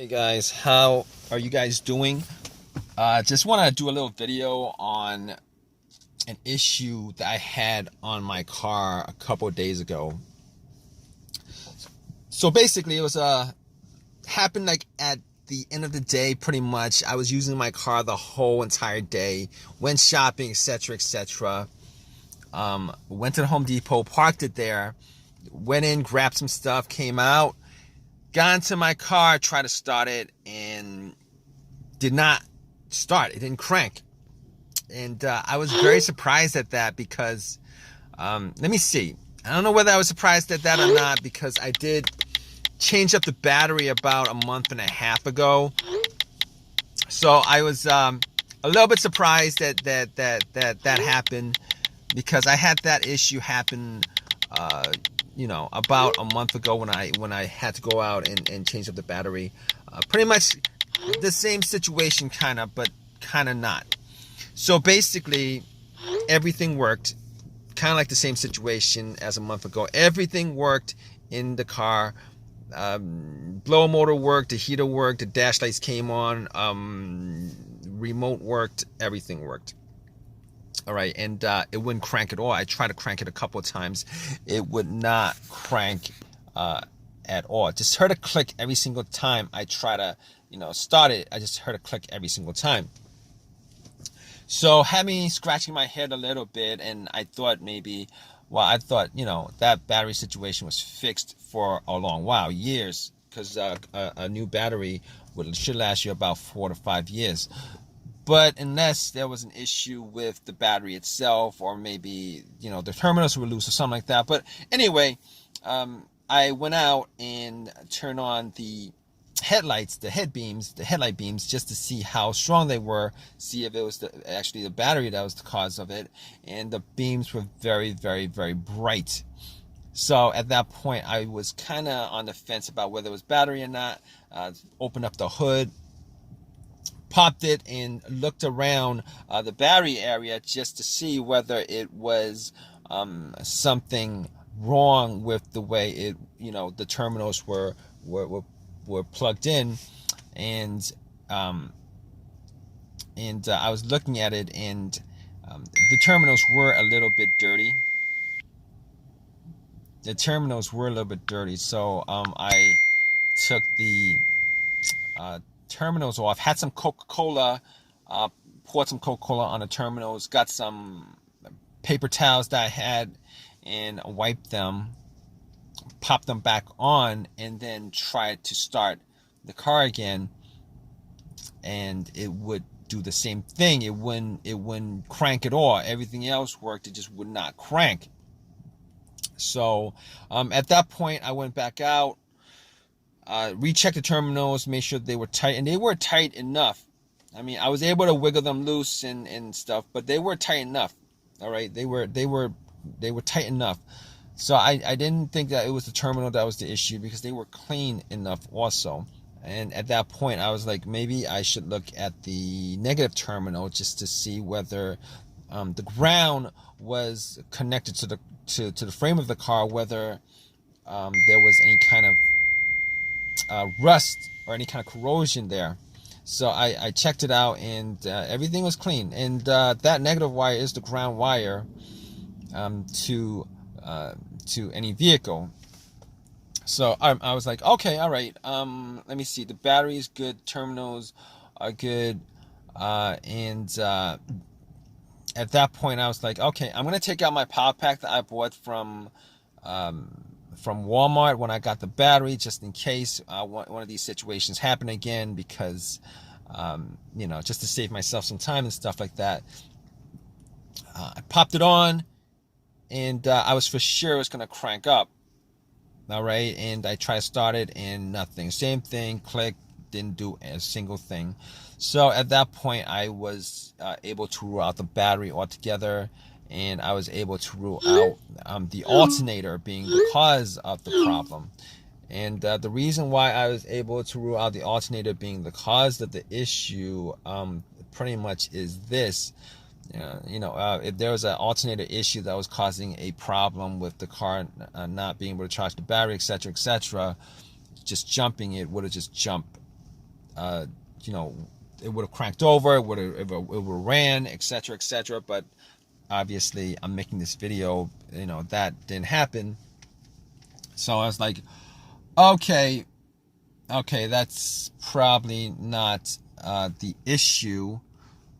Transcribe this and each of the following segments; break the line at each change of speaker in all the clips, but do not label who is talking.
Hey guys, how are you guys doing? Just want to do a little video on an issue that I had on my car a couple of days ago. So basically, it was happened like at the end of the day. Pretty much, I was using my car the whole entire day, went shopping, etc., etc. Went to the Home Depot, parked it there, went in, grabbed some stuff, came out, got into my car, tried to start it, and did not start. It didn't crank. And I was very surprised at that because, let me see. I don't know whether I was surprised at that or not because I did change up the battery about a month and a half ago. So I was a little bit surprised that happened because I had that issue happen, about a month ago when I had to go out and change up the battery. Pretty much the same situation, kind of, but kind of not. So basically, everything worked, kind of like the same situation as a month ago. Everything worked in the car. Blower motor worked, the heater worked, the dash lights came on, remote worked, everything worked. All right, and it wouldn't crank at all. I tried to crank it a couple of times. It would not crank at all. Just heard a click every single time I try to, start it. I just heard a click every single time. So had me scratching my head a little bit, and I thought maybe, that battery situation was fixed for a long while, years, because a new battery should last you about 4 to 5 years. But unless there was an issue with the battery itself, or maybe, the terminals were loose or something like that. But anyway, I went out and turned on the headlights, the headlight beams, just to see how strong they were, see if it was actually the battery that was the cause of it. And the beams were very, very, very bright. So at that point, I was kind of on the fence about whether it was battery or not. Opened up the hood, popped it, and looked around the battery area just to see whether it was something wrong with the way it, the terminals were plugged in, and I was looking at it, and the terminals were a little bit dirty. So I took the terminals off, had some Coca-Cola, poured some Coca-Cola on the terminals, got some paper towels that I had, and wiped them, popped them back on, and then tried to start the car again, and it would do the same thing. It wouldn't crank at all. Everything else worked, it just would not crank. So at that point, I went back out, rechecked the terminals, made sure they were tight, and they were tight enough. I mean, I was able to wiggle them loose and stuff, but they were tight enough. All right, they were tight enough. So I didn't think that it was the terminal that was the issue, because they were clean enough also. And at that point, I was like, maybe I should look at the negative terminal just to see whether the ground was connected to the frame of the car, whether there was any kind of rust or any kind of corrosion there. So I checked it out, and everything was clean. And that negative wire is the ground wire to any vehicle. So I was like, okay, all right. Let me see. The battery is good. Terminals are good. And at that point, I was like, okay, I'm gonna take out my power pack that I bought from Walmart when I got the battery, just in case one of these situations happen again, because just to save myself some time and stuff like that. I popped it on, and I was for sure it was gonna crank up. All right, and I tried to start it, and nothing. Same thing, click, didn't do a single thing. So at that point, I was able to rule out the battery altogether, and I was able to rule out the alternator being the cause of the problem. And the reason why I was able to rule out the alternator being the cause of the issue pretty much is this. If there was an alternator issue that was causing a problem with the car not being able to charge the battery, etc., etc., just jumping, it would have just jumped you know, it would have cranked over, it would have ran, etc., etc. But obviously, I'm making this video, you know, that didn't happen. So I was like, okay, that's probably not the issue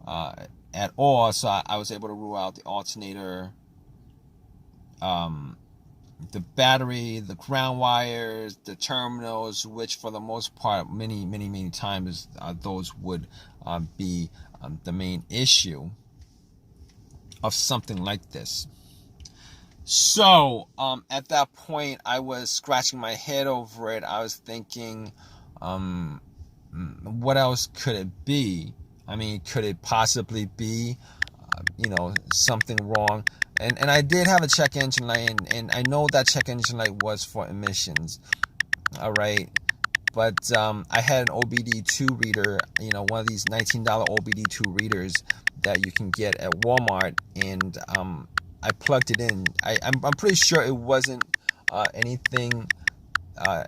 at all. So I was able to rule out the alternator, the battery, the ground wires, the terminals, which for the most part, many times, those would be the main issue of something like this. So at that point, I was scratching my head over it. I was thinking, what else could it be? I mean, could it possibly be, you know, something wrong? And I did have a check engine light, and I know that check engine light was for emissions. All right. But I had an OBD2 reader, you know, one of these $19 OBD2 readers that you can get at Walmart, and I plugged it in. I'm pretty sure it wasn't anything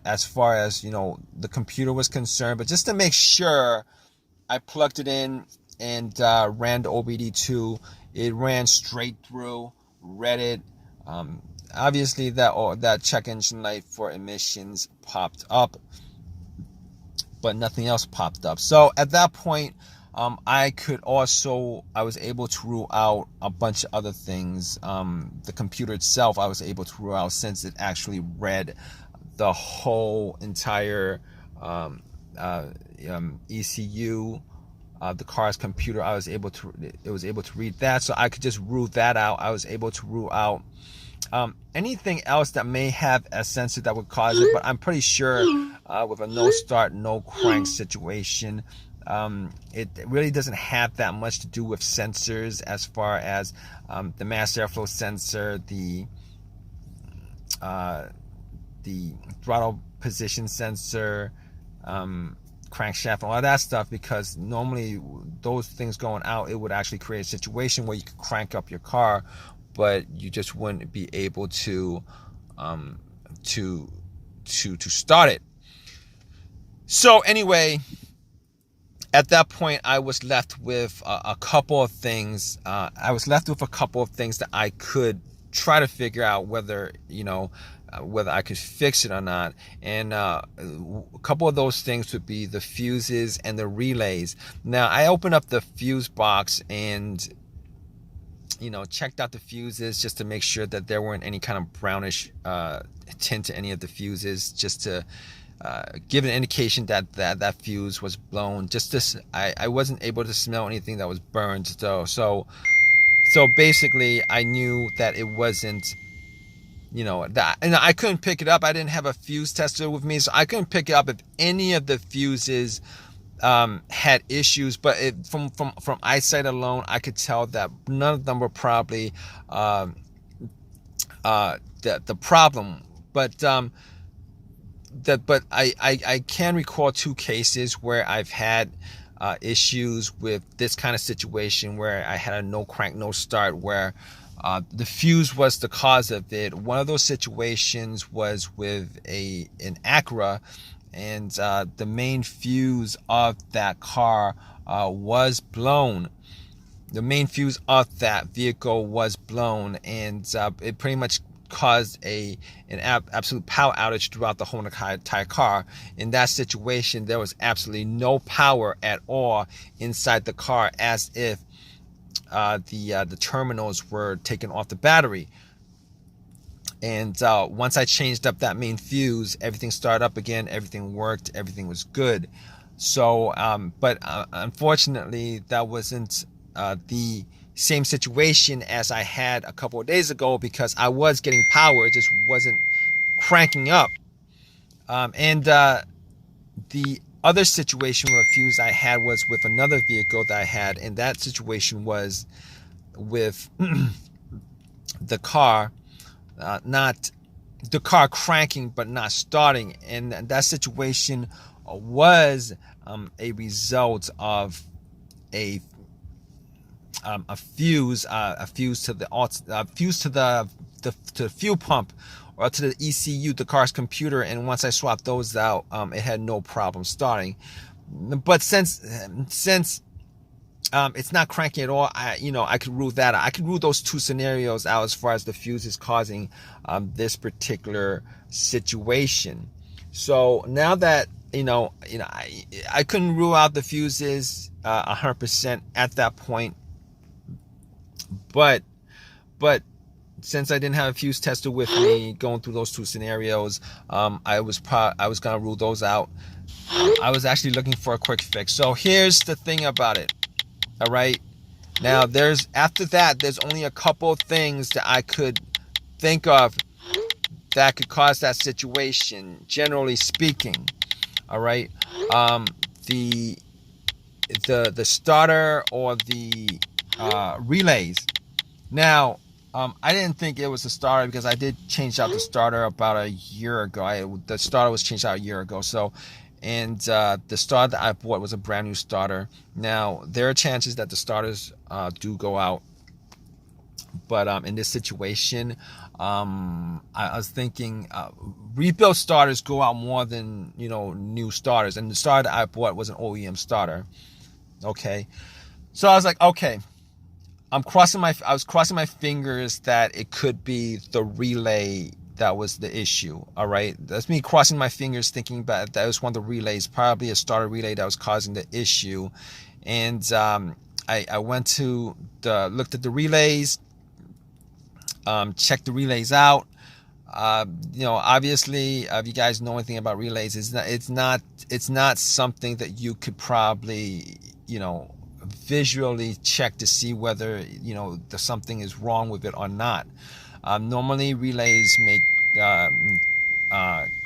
as far as, you know, the computer was concerned, but just to make sure, I plugged it in and ran the OBD2. It ran straight through, read it. Obviously, that check engine light for emissions popped up, but nothing else popped up. So at that point, I was able to rule out a bunch of other things. The computer itself, I was able to rule out, since it actually read the whole entire ECU, the car's computer. It was able to read that, so I could just rule that out. I was able to rule out anything else that may have a sensor that would cause it, but I'm pretty sure with a no start, no crank situation, it really doesn't have that much to do with sensors, as far as the mass airflow sensor, the throttle position sensor, crankshaft, all that stuff, because normally those things going out, it would actually create a situation where you could crank up your car, but you just wouldn't be able to start it. So anyway, at that point, I was left with a couple of things. I was left with a couple of things that I could try to figure out whether, you know, whether I could fix it or not. And a couple of those things would be the fuses and the relays. Now, I opened up the fuse box and, you know, checked out the fuses just to make sure that there weren't any kind of brownish tint to any of the fuses, just to give an indication that fuse was blown. I wasn't able to smell anything that was burned, though. So basically, I knew that it wasn't, you know, that, and I couldn't pick it up. I didn't have a fuse tester with me, so I couldn't pick it up if any of the fuses had issues. But from eyesight alone, I could tell that none of them were probably the problem. But I can recall two cases where I've had issues with this kind of situation, where I had a no crank, no start, where the fuse was the cause of it. One of those situations was with an Acura, and the main fuse of that car was blown. The main fuse of that vehicle was blown, and it pretty much caused an absolute power outage throughout the whole entire car. In that situation, there was absolutely no power at all inside the car, as if the terminals were taken off the battery. And once I changed up that main fuse, everything started up again, everything worked, everything was good. So but unfortunately, that wasn't the same situation as I had a couple of days ago, because I was getting power, it just wasn't cranking up. And the other situation with a fuse I had was with another vehicle that I had, and that situation was with the car, not the car cranking but not starting, and that situation was a result of a fuse to the fuel pump, or to the ECU, the car's computer. And once I swapped those out, it had no problem starting. but since it's not cranking at all, I could rule that out. I could rule those two scenarios out as far as the fuses causing this situation. So now that I couldn't rule out the fuses 100% at that point, but since I didn't have a fuse tester with me going through those two scenarios, I was gonna rule those out. I was actually looking for a quick fix. So here's the thing about it. All right. Now after that, there's only a couple of things that I could think of that could cause that situation, generally speaking. All right. The starter or the relays. Now, I didn't think it was the starter because I did change out the starter about a year ago. The starter was changed out a year ago. So, and the starter that I bought was a brand new starter. Now, there are chances that the starters do go out. But in this situation, I was thinking rebuilt starters go out more than new starters. And the starter that I bought was an OEM starter. Okay, so I was like, okay, I was crossing my fingers that it could be the relay that was the issue. All right, that's me crossing my fingers, thinking that was one of the relays, probably a starter relay that was causing the issue. And I went to looked at the relays, checked the relays out. Obviously, if you guys know anything about relays, it's not something that you could probably visually check to see whether something is wrong with it or not. Normally relays make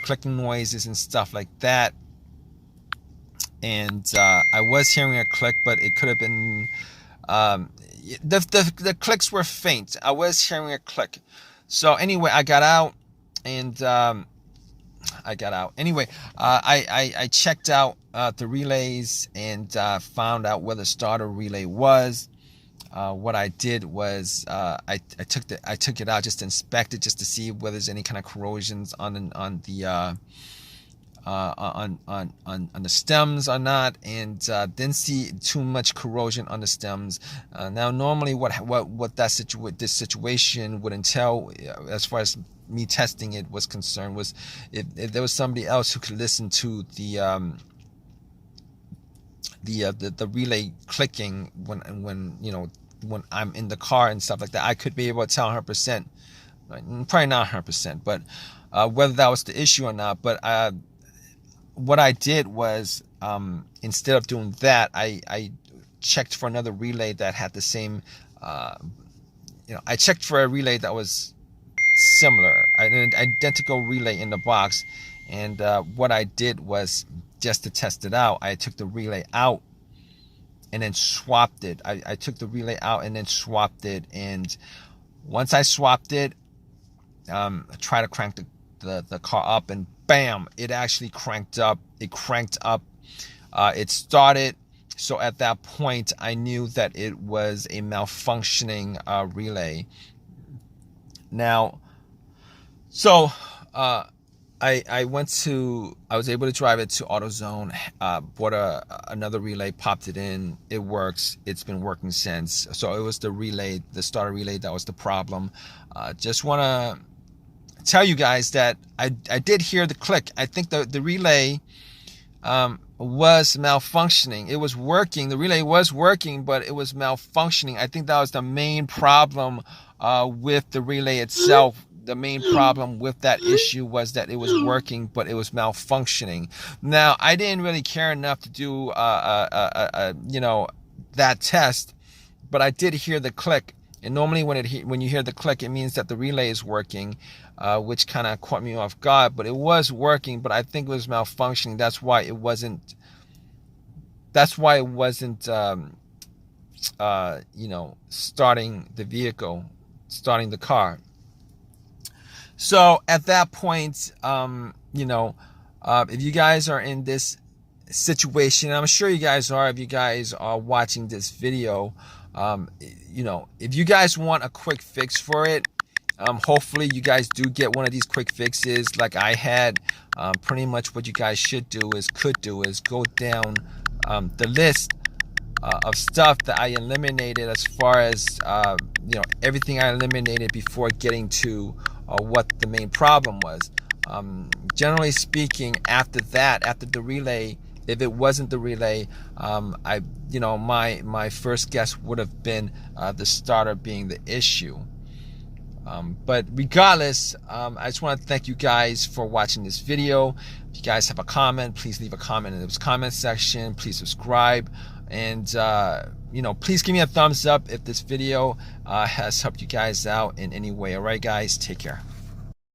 clicking noises and stuff like that, and I was hearing a click, but it could have been the clicks were faint. I was hearing a click. So anyway, I got out and anyway, I checked out the relays and found out where the starter relay was. What I did was I took it out just to inspect it, just to see whether there's any kind of corrosions on the stems or not, and didn't see too much corrosion on the stems. Now, normally, this situation would entail, as far as me testing it was concerned, was if there was somebody else who could listen to the relay clicking when I'm in the car and stuff like that, I could be able to tell 100%, probably not 100%, but whether that was the issue or not. But what I did was, instead of doing that, I checked for another relay that had the same, I checked for a relay that was similar, an identical relay in the box. And what I did was, just to test it out, I took the relay out and then swapped it. I took the relay out and then swapped it. And once I swapped it, I tried to crank the car up, and bam, it actually cranked up. It cranked up. It started. So at that point, I knew that it was a malfunctioning relay. Now, so I was able to drive it to AutoZone, bought another relay, popped it in. It works. It's been working since. So it was the starter relay that was the problem. Just want to tell you guys that I did hear the click. I think the relay was malfunctioning. It was working. The relay was working, but it was malfunctioning. I think that was the main problem with the relay itself. The main problem with that issue was that it was working, but it was malfunctioning. Now, I didn't really care enough to do that test, but I did hear the click. And normally when you hear the click, it means that the relay is working, which kind of caught me off guard. But it was working, but I think it was malfunctioning. That's why it wasn't starting the vehicle, starting the car. So at that point, if you guys are in this situation, I'm sure you guys are, if you guys are watching this video, if you guys want a quick fix for it, Hopefully you guys do get one of these quick fixes like I had. Pretty much what you guys could do is go down the list of stuff that I eliminated, as far as everything I eliminated before getting to what the main problem was. Generally speaking, after the relay, if it wasn't the relay, my first guess would have been the starter being the issue. But regardless, I just want to thank you guys for watching this video. If you guys have a comment, please leave a comment in the comment section. Please subscribe, and please give me a thumbs up if this video has helped you guys out in any way. All right, guys, take care.